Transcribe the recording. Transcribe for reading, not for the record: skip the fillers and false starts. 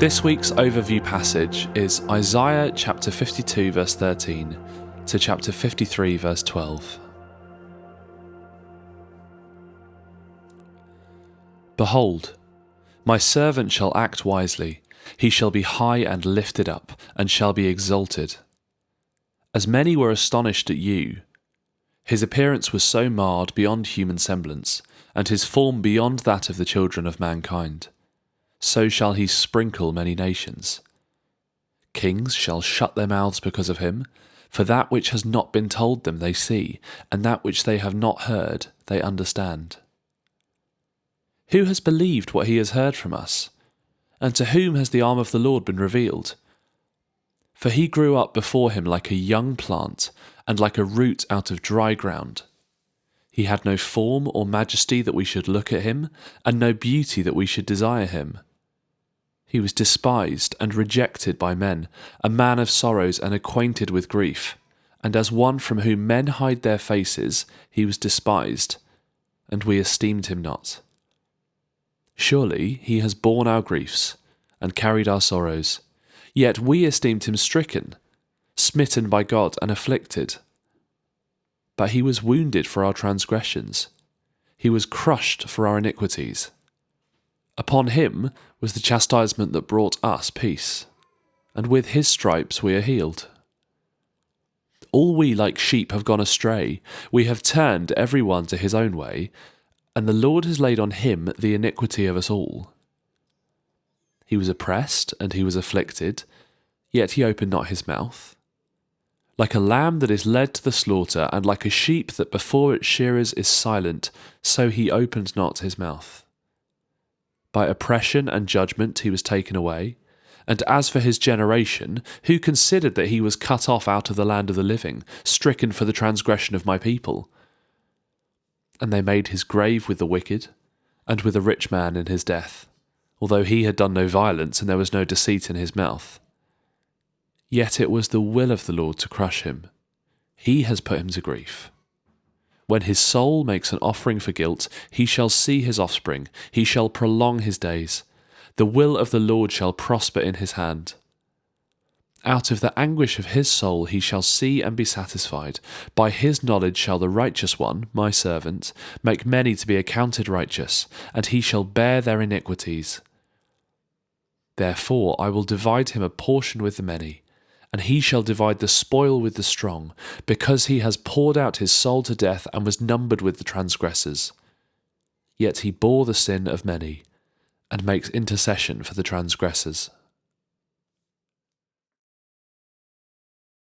This week's overview passage is Isaiah chapter 52 verse 13 to chapter 53 verse 12. Behold, my servant shall act wisely, he shall be high and lifted up, and shall be exalted. As many were astonished at you, his appearance was so marred beyond human semblance, and his form beyond that of the children of mankind. So shall he sprinkle many nations. Kings shall shut their mouths because of him, for that which has not been told them they see, and that which they have not heard they understand. Who has believed what he has heard from us? And to whom has the arm of the Lord been revealed? For he grew up before him like a young plant, and like a root out of dry ground. He had no form or majesty that we should look at him, and no beauty that we should desire him. He was despised and rejected by men, a man of sorrows and acquainted with grief, and as one from whom men hide their faces, he was despised, and we esteemed him not. Surely he has borne our griefs, and carried our sorrows, yet we esteemed him stricken, smitten by God, and afflicted. But he was wounded for our transgressions, he was crushed for our iniquities. Upon him was the chastisement that brought us peace, and with his stripes we are healed. All we like sheep have gone astray, we have turned every one to his own way, and the Lord has laid on him the iniquity of us all. He was oppressed and he was afflicted, yet he opened not his mouth. Like a lamb that is led to the slaughter, and like a sheep that before its shearers is silent, so he opened not his mouth. By oppression and judgment he was taken away. And as for his generation, who considered that he was cut off out of the land of the living, stricken for the transgression of my people? And they made his grave with the wicked, and with a rich man in his death, although he had done no violence, and there was no deceit in his mouth. Yet it was the will of the Lord to crush him. He has put him to grief. When his soul makes an offering for guilt, he shall see his offspring, he shall prolong his days. The will of the Lord shall prosper in his hand. Out of the anguish of his soul he shall see and be satisfied. By his knowledge shall the righteous one, my servant, make many to be accounted righteous, and he shall bear their iniquities. Therefore I will divide him a portion with the many, and he shall divide the spoil with the strong, because he has poured out his soul to death and was numbered with the transgressors. Yet he bore the sin of many, and makes intercession for the transgressors.